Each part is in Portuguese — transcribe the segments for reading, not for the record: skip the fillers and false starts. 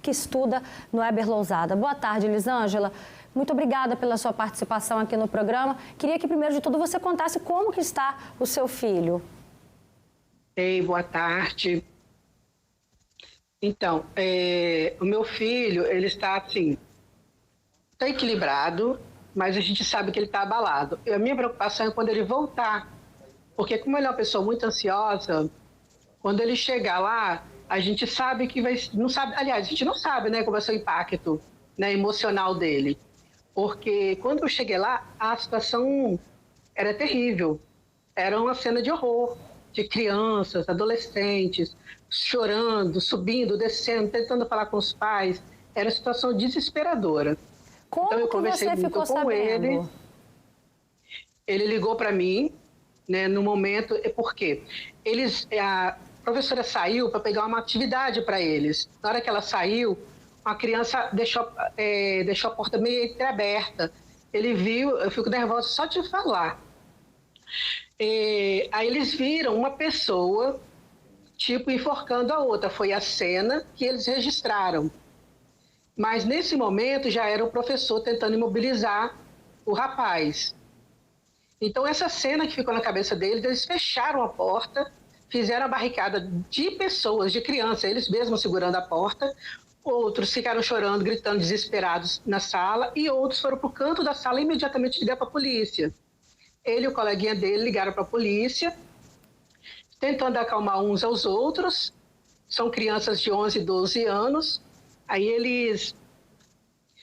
que estuda no Heber Lousada. Boa tarde, Elisângela. Muito obrigada pela sua participação aqui no programa. Queria que, primeiro de tudo, você contasse como que está o seu filho. Ei, boa tarde. Então, o meu filho, ele está assim, está equilibrado, mas a gente sabe que ele está abalado. A minha preocupação é quando ele voltar, porque como ele é uma pessoa muito ansiosa, quando ele chegar lá, a gente sabe que não sabe, aliás, a gente não sabe, né, qual vai ser o impacto, né, emocional dele. Porque quando eu cheguei lá, a situação era terrível. Era uma cena de horror, de crianças, adolescentes, chorando, subindo, descendo, tentando falar com os pais. Era uma situação desesperadora. Como então eu que conversei você muito ficou com sabendo? Ele ligou para mim, né, no momento, porque a professora saiu para pegar uma atividade para eles. Na hora que ela saiu, uma criança deixou a porta meio entreaberta. Ele viu, eu fico nervosa só de falar. Aí eles viram uma pessoa, tipo, enforcando a outra. Foi a cena que eles registraram. Mas nesse momento já era o professor tentando imobilizar o rapaz. Então essa cena que ficou na cabeça deles, eles fecharam a porta, fizeram a barricada de pessoas, de crianças, eles mesmos segurando a porta. Outros ficaram chorando, gritando, desesperados na sala, e outros foram para o canto da sala e imediatamente ligaram para a polícia. Ele e o coleguinha dele ligaram para a polícia, tentando acalmar uns aos outros. São crianças de 11 e 12 anos. Aí eles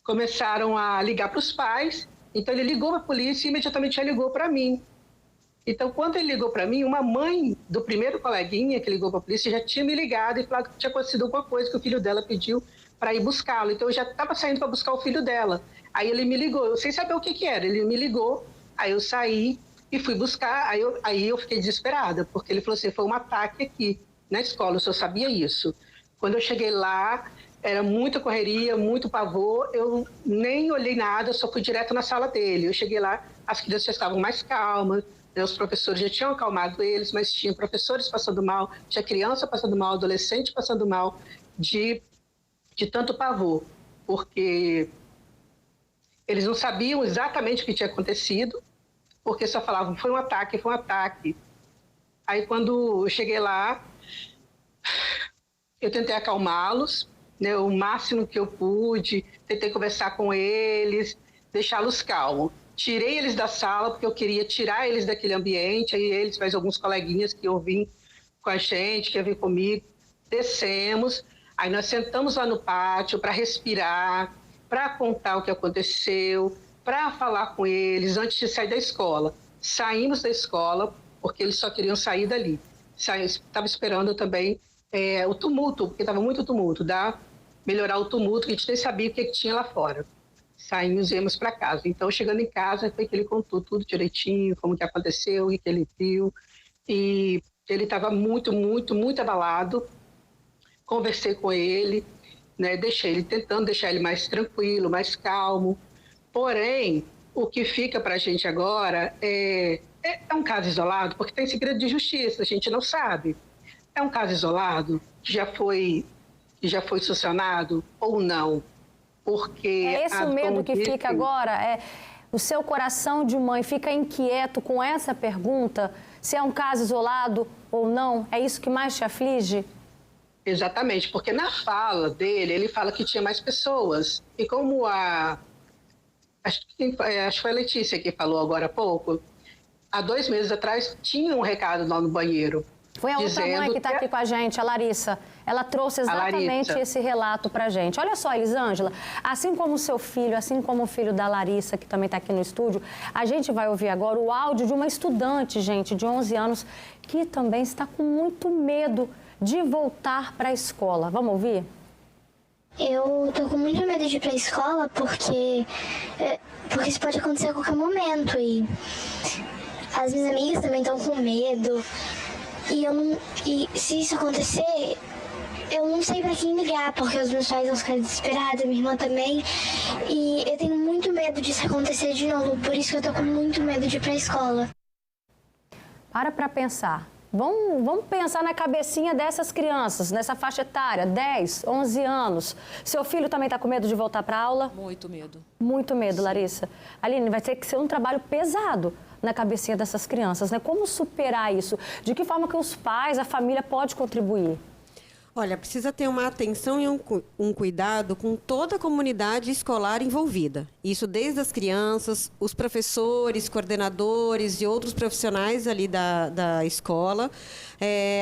começaram a ligar para os pais. Então ele ligou para a polícia e imediatamente já ligou para mim. Então, quando ele ligou para mim, uma mãe do primeiro coleguinha que ligou para a polícia já tinha me ligado e falado que tinha acontecido alguma coisa, que o filho dela pediu para ir buscá-lo. Então, eu já estava saindo para buscar o filho dela. Aí ele me ligou, eu sem saber o que era. Ele me ligou, aí eu saí e fui buscar. Aí eu fiquei desesperada, porque ele falou assim, foi um ataque aqui na escola, eu só sabia isso. Quando eu cheguei lá, era muita correria, muito pavor, eu nem olhei nada, eu só fui direto na sala dele. Eu cheguei lá, as crianças já estavam mais calmas, os professores já tinham acalmado eles, mas tinha professores passando mal, tinha criança passando mal, adolescente passando mal, de tanto pavor, porque eles não sabiam exatamente o que tinha acontecido, porque só falavam, foi um ataque, foi um ataque. Aí quando eu cheguei lá, eu tentei acalmá-los, né, o máximo que eu pude, tentei conversar com eles, deixá-los calmos. Tirei eles da sala, porque eu queria tirar eles daquele ambiente, aí eles, mais alguns coleguinhas que iam vir com a gente, que iam vir comigo, descemos, aí nós sentamos lá no pátio para respirar, para contar o que aconteceu, para falar com eles antes de sair da escola. Saímos da escola, porque eles só queriam sair dali. Estava esperando também o tumulto, porque estava muito tumulto, melhorar o tumulto, que a gente nem sabia o que tinha lá fora. Saímos e íamos para casa. Então, chegando em casa, foi que ele contou tudo direitinho, como que aconteceu, o que ele viu. E ele estava muito, muito, muito abalado. Conversei com ele, né, tentando deixar ele mais tranquilo, mais calmo. Porém, o que fica para a gente agora é um caso isolado, porque tem segredo de justiça, a gente não sabe. É um caso isolado que já foi sancionado ou não? Porque é esse o medo que fica agora? O seu coração de mãe fica inquieto com essa pergunta? Se é um caso isolado ou não? É isso que mais te aflige? Exatamente, porque na fala dele, ele fala que tinha mais pessoas. E como acho que foi a Letícia que falou agora há pouco, há 2 meses atrás tinha um recado lá no banheiro. Foi a outra mãe que está aqui com a gente, a Larissa. Ela trouxe exatamente esse relato para a gente. Olha só, Elisângela, assim como o seu filho, assim como o filho da Larissa, que também está aqui no estúdio, a gente vai ouvir agora o áudio de uma estudante, gente, de 11 anos, que também está com muito medo de voltar para a escola. Vamos ouvir? Eu tô com muito medo de ir pra escola porque isso pode acontecer a qualquer momento e as minhas amigas também estão com medo. E se isso acontecer, eu não sei pra quem ligar, porque os meus pais vão ficar desesperados, minha irmã também. E eu tenho muito medo disso acontecer de novo, por isso que eu tô com muito medo de ir pra escola. Para pensar. Vamos pensar na cabecinha dessas crianças, nessa faixa etária, 10, 11 anos. Seu filho também está com medo de voltar para a aula? Muito medo. Muito medo, Larissa. Aline, vai ter que ser um trabalho pesado na cabecinha dessas crianças, né? Como superar isso? De que forma que os pais, a família pode contribuir? Olha, precisa ter uma atenção e um cuidado com toda a comunidade escolar envolvida. Isso desde as crianças, os professores, coordenadores e outros profissionais ali da escola,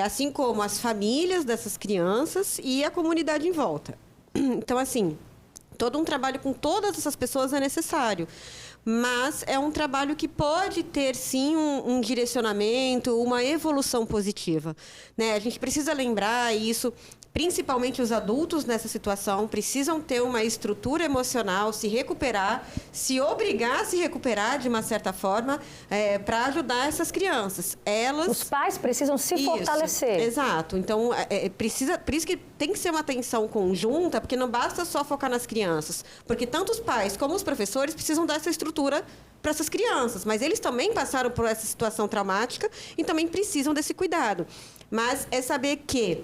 assim como as famílias dessas crianças e a comunidade em volta. Então, assim, todo um trabalho com todas essas pessoas é necessário. Mas é um trabalho que pode ter, sim, um direcionamento, uma evolução positiva, né? A gente precisa lembrar isso, principalmente os adultos nessa situação, precisam ter uma estrutura emocional, se recuperar, se obrigar a se recuperar de uma certa forma, para ajudar essas crianças. Os pais precisam se fortalecer. Exato. Então, por isso que tem que ser uma atenção conjunta, porque não basta só focar nas crianças, porque tanto os pais como os professores precisam dar essa estrutura para essas crianças, mas eles também passaram por essa situação traumática e também precisam desse cuidado. Mas é saber que...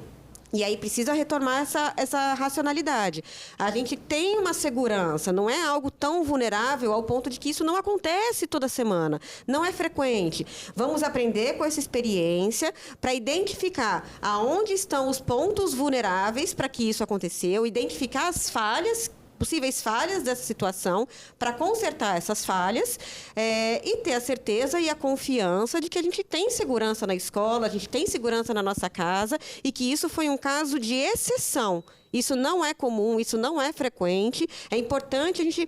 E aí precisa retomar essa racionalidade. A gente tem uma segurança, não é algo tão vulnerável ao ponto de que isso não acontece toda semana, não é frequente. Vamos aprender com essa experiência para identificar aonde estão os pontos vulneráveis para que isso aconteceu, identificar as possíveis falhas dessa situação, para consertar essas falhas e ter a certeza e a confiança de que a gente tem segurança na escola, a gente tem segurança na nossa casa e que isso foi um caso de exceção. Isso não é comum, isso não é frequente. É importante a gente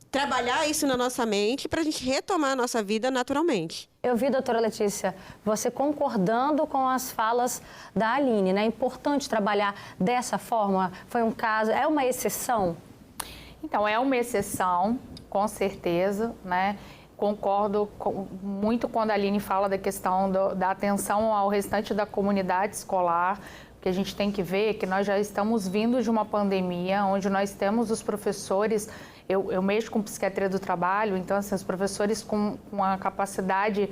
trabalhar isso na nossa mente para a gente retomar a nossa vida naturalmente. Eu vi, doutora Letícia, você concordando com as falas da Aline, né? É importante trabalhar dessa forma. Foi um caso, é uma exceção? Então, é uma exceção, com certeza, né? Concordo muito quando a Aline fala da questão da atenção ao restante da comunidade escolar, que a gente tem que ver que nós já estamos vindo de uma pandemia, onde nós temos os professores, eu mexo com psiquiatria do trabalho, então assim, os professores com a capacidade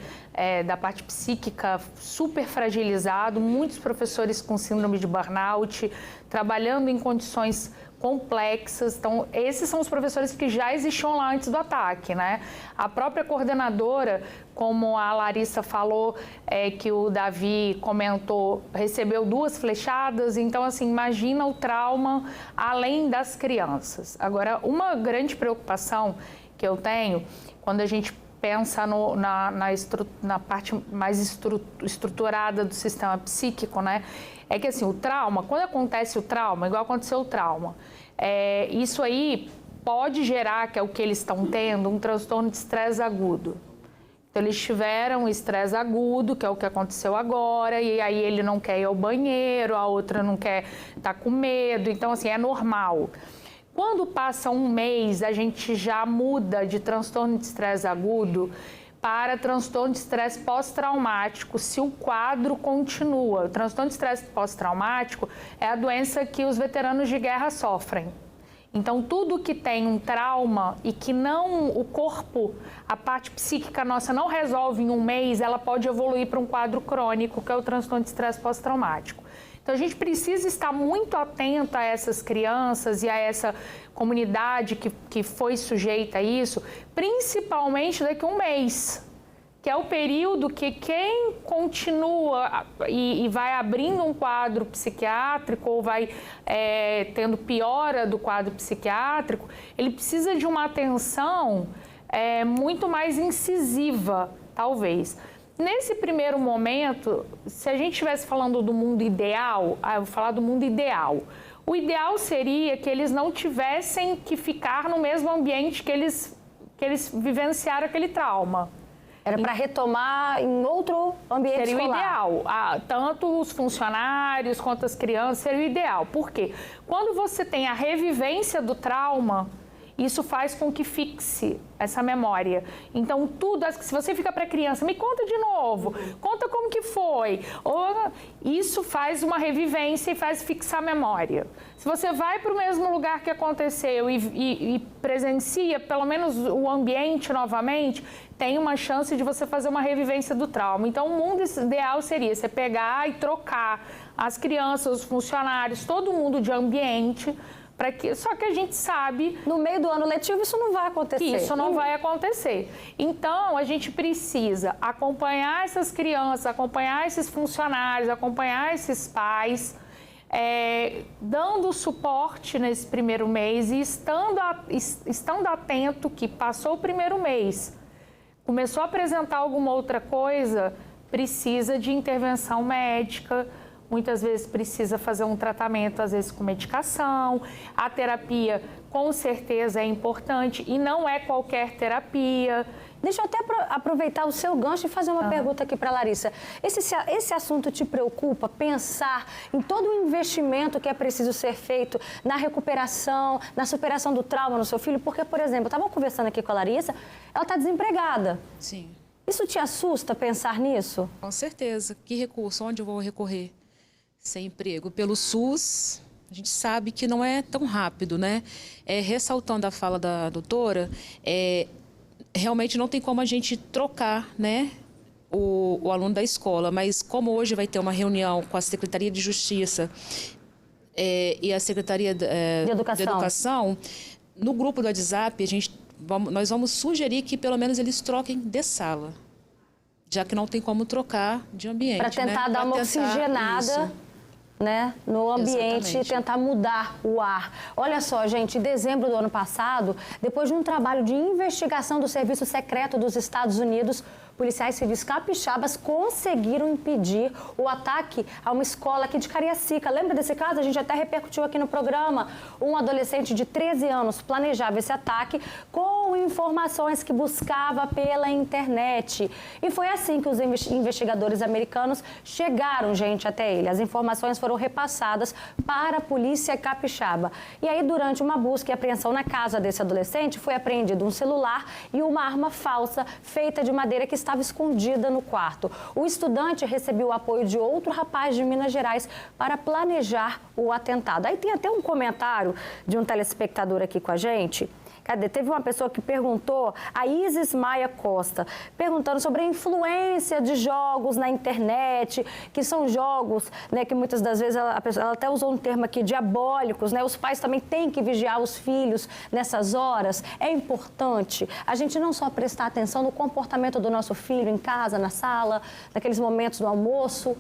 da parte psíquica super fragilizado, muitos professores com síndrome de burnout, trabalhando em condições complexas. Então, esses são os professores que já existiam lá antes do ataque, né? A própria coordenadora, como a Larissa falou, que o Davi comentou, recebeu 2 flechadas. Então, assim, imagina o trauma além das crianças. Agora, uma grande preocupação que eu tenho, quando a gente pensa na parte mais estruturada do sistema psíquico, né? É que assim, o trauma, quando acontece o trauma, igual aconteceu o trauma, isso aí pode gerar, que é o que eles estão tendo, um transtorno de estresse agudo. Então, eles tiveram estresse agudo, que é o que aconteceu agora, e aí ele não quer ir ao banheiro, a outra não quer, tá com medo, então assim, é normal. Quando passa um mês, a gente já muda de transtorno de estresse agudo para transtorno de estresse pós-traumático, se o quadro continua. O transtorno de estresse pós-traumático é a doença que os veteranos de guerra sofrem. Então, tudo que tem um trauma e que o corpo, a parte psíquica nossa não resolve em um mês, ela pode evoluir para um quadro crônico, que é o transtorno de estresse pós-traumático. Então, a gente precisa estar muito atento a essas crianças e a essa comunidade que foi sujeita a isso, principalmente daqui a um mês, que é o período que quem continua e vai abrindo um quadro psiquiátrico ou vai tendo piora do quadro psiquiátrico, ele precisa de uma atenção muito mais incisiva, talvez. Nesse primeiro momento, se a gente estivesse falando do mundo ideal, eu vou falar do mundo ideal. O ideal seria que eles não tivessem que ficar no mesmo ambiente que eles vivenciaram aquele trauma. Era para retomar em outro ambiente escolar. Seria o ideal. Tanto os funcionários quanto as crianças, seria o ideal. Por quê? Quando você tem a revivência do trauma, isso faz com que fixe essa memória. Então, tudo, se você fica para a criança, me conta de novo, conta como que foi. Isso faz uma revivência e faz fixar a memória. Se você vai para o mesmo lugar que aconteceu e presencia pelo menos o ambiente novamente, tem uma chance de você fazer uma revivência do trauma. Então, o mundo ideal seria você pegar e trocar as crianças, os funcionários, todo mundo de ambiente. Só que a gente sabe... No meio do ano letivo isso não vai acontecer. Isso não vai acontecer. Então, a gente precisa acompanhar essas crianças, acompanhar esses funcionários, acompanhar esses pais, dando suporte nesse primeiro mês e estando atento que passou o primeiro mês, começou a apresentar alguma outra coisa, precisa de intervenção médica. Muitas vezes precisa fazer um tratamento, às vezes com medicação. A terapia, com certeza, é importante e não é qualquer terapia. Deixa eu até aproveitar o seu gancho e fazer uma pergunta aqui para a Larissa. Esse assunto te preocupa? Pensar em todo o investimento que é preciso ser feito na recuperação, na superação do trauma no seu filho? Porque, por exemplo, eu estava conversando aqui com a Larissa, ela está desempregada. Sim. Isso te assusta pensar nisso? Com certeza. Que recurso? Onde eu vou recorrer? Sem emprego. Pelo SUS, a gente sabe que não é tão rápido, né? Ressaltando a fala da doutora, realmente não tem como a gente trocar, né, o aluno da escola, mas como hoje vai ter uma reunião com a Secretaria de Justiça e a Secretaria de Educação, no grupo do WhatsApp, nós vamos sugerir que pelo menos eles troquem de sala, já que não tem como trocar de ambiente. Para tentar dar uma oxigenada... Isso. Né, no ambiente e tentar mudar o ar. Olha só, gente, em dezembro do ano passado, depois de um trabalho de investigação do Serviço Secreto dos Estados Unidos, policiais civis capixabas conseguiram impedir o ataque a uma escola aqui de Cariacica. Lembra desse caso? A gente até repercutiu aqui no programa. Um adolescente de 13 anos planejava esse ataque com informações que buscava pela internet. E foi assim que os investigadores americanos chegaram, gente, até ele. As informações foram repassadas para a polícia capixaba. E aí, durante uma busca e apreensão na casa desse adolescente, foi apreendido um celular e uma arma falsa feita de madeira que estava escondida no quarto. O estudante recebeu o apoio de outro rapaz de Minas Gerais para planejar o atentado. Aí tem até um comentário de um telespectador aqui com a gente. Cadê? Teve uma pessoa que perguntou, a Isis Maia Costa, perguntando sobre a influência de jogos na internet, que são jogos, né, que muitas das vezes ela até usou um termo aqui, diabólicos, né? Os pais também têm que vigiar os filhos nessas horas. É importante a gente não só prestar atenção no comportamento do nosso filho em casa, na sala, naqueles momentos do almoço,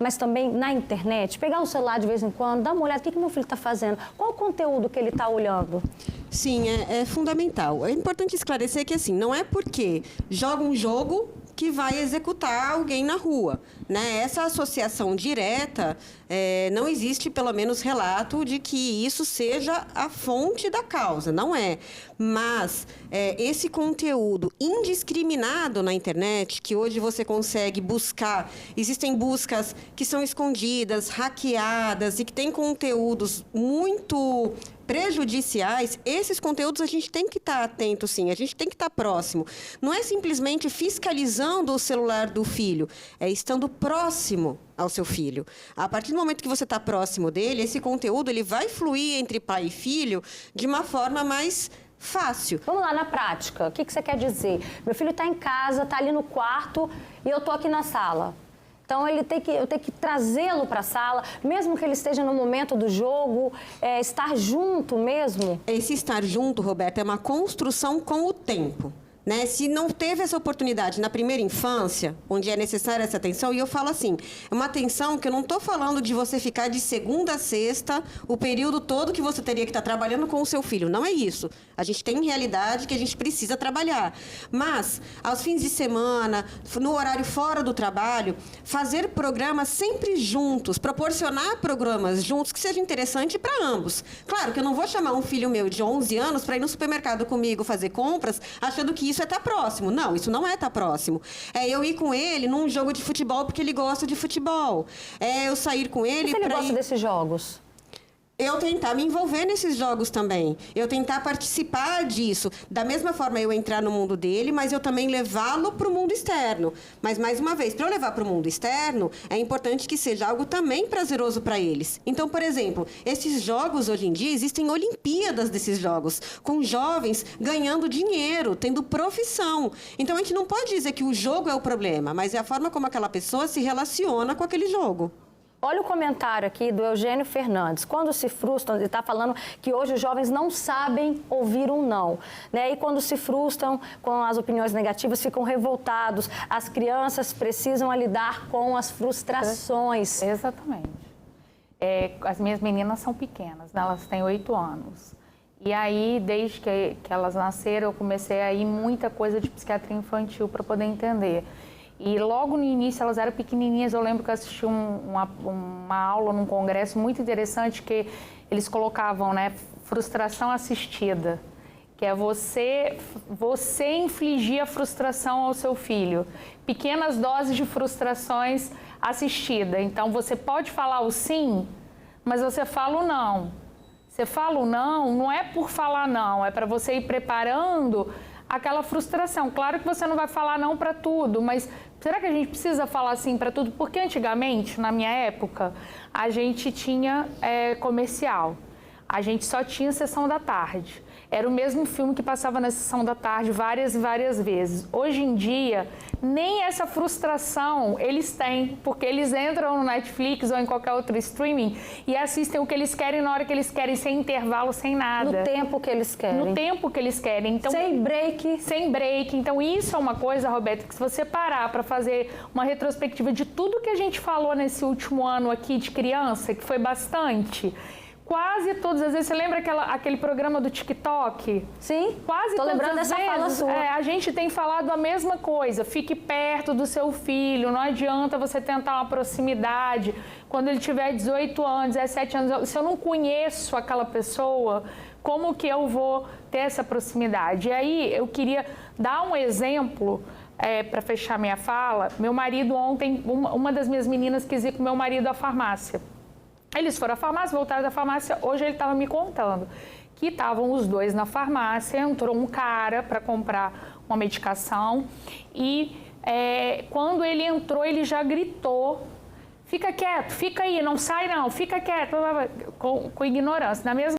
mas também na internet, pegar o celular de vez em quando, dar uma olhada, o que meu filho está fazendo, qual o conteúdo que ele está olhando. Sim, é fundamental. É importante esclarecer que, assim, não é porque joga um jogo que vai executar alguém na rua, né? Essa associação direta, não existe, pelo menos, relato de que isso seja a fonte da causa, não é. Mas esse conteúdo indiscriminado na internet, que hoje você consegue buscar, existem buscas que são escondidas, hackeadas e que têm conteúdos muito prejudiciais, esses conteúdos a gente tem que estar atento, sim, a gente tem que estar próximo. Não é simplesmente fiscalizando o celular do filho, é estando próximo ao seu filho. A partir do momento que você está próximo dele, esse conteúdo ele vai fluir entre pai e filho de uma forma mais fácil. Vamos lá, na prática, o que você quer dizer? Meu filho está em casa, está ali no quarto e eu estou aqui na sala. Então, eu tenho que trazê-lo para a sala, mesmo que ele esteja no momento do jogo, estar junto mesmo? Esse estar junto, Roberta, é uma construção com o tempo. Né? Se não teve essa oportunidade na primeira infância, onde é necessária essa atenção, e eu falo assim, é uma atenção que eu não estou falando de você ficar de segunda a sexta, o período todo que você teria que estar trabalhando com o seu filho. Não é isso. A gente tem realidade que a gente precisa trabalhar. Mas, aos fins de semana, no horário fora do trabalho, fazer programas sempre juntos, proporcionar programas juntos que seja interessante para ambos. Claro que eu não vou chamar um filho meu de 11 anos para ir no supermercado comigo fazer compras, achando que isso é estar próximo. Não, isso não é estar próximo. É eu ir com ele num jogo de futebol porque ele gosta de futebol. É eu sair com ele... Mas ele gosta desses jogos? eu tentar me envolver nesses jogos também. Eu tentar participar disso. Da mesma forma, eu entrar no mundo dele, mas eu também levá-lo para o mundo externo. Mas, mais uma vez, para eu levar para o mundo externo, é importante que seja algo também prazeroso para eles. Então, por exemplo, esses jogos, hoje em dia, existem Olimpíadas desses jogos, com jovens ganhando dinheiro, tendo profissão. Então, a gente não pode dizer que o jogo é o problema, mas é a forma como aquela pessoa se relaciona com aquele jogo. Olha o comentário aqui do Eugênio Fernandes. Quando se frustram, ele está falando que hoje os jovens não sabem ouvir um não, né? E quando se frustram com as opiniões negativas, ficam revoltados. As crianças precisam lidar com as frustrações. Exatamente. As minhas meninas são pequenas, né? Elas têm 8 anos. E aí, desde que elas nasceram, eu comecei a ir muita coisa de psiquiatria infantil para poder entender. E logo no início, elas eram pequenininhas, eu lembro que eu assisti uma aula num congresso muito interessante que eles colocavam, né, frustração assistida, que é você infligir a frustração ao seu filho. Pequenas doses de frustrações assistida. Então, você pode falar o sim, mas você fala o não. Você fala o não, não é por falar não, é para você ir preparando aquela frustração. Claro que você não vai falar não para tudo, mas será que a gente precisa falar sim para tudo? Porque antigamente, na minha época, a gente tinha comercial. A gente só tinha sessão da tarde. Era o mesmo filme que passava na sessão da tarde várias e várias vezes. Hoje em dia, nem essa frustração eles têm, porque eles entram no Netflix ou em qualquer outro streaming e assistem o que eles querem na hora que eles querem, sem intervalo, sem nada. No tempo que eles querem. No tempo que eles querem. Então, sem break. Sem break. Então, isso é uma coisa, Roberta, que se você parar para fazer uma retrospectiva de tudo que a gente falou nesse último ano aqui de criança, que foi bastante... Quase todas as vezes, você lembra aquele programa do TikTok? Sim, quase tô todas lembrando as dessa vezes, fala sua. A gente tem falado a mesma coisa, fique perto do seu filho, não adianta você tentar uma proximidade. Quando ele tiver 18 anos, 17 anos, se eu não conheço aquela pessoa, como que eu vou ter essa proximidade? E aí, eu queria dar um exemplo... para fechar minha fala. Meu marido ontem, uma das minhas meninas quis ir com meu marido à farmácia. Eles foram à farmácia, voltaram da farmácia, hoje ele estava me contando que estavam os dois na farmácia, entrou um cara para comprar uma medicação e quando ele entrou, ele já gritou: fica quieto, fica aí, não sai não, fica quieto, com ignorância. Na mesma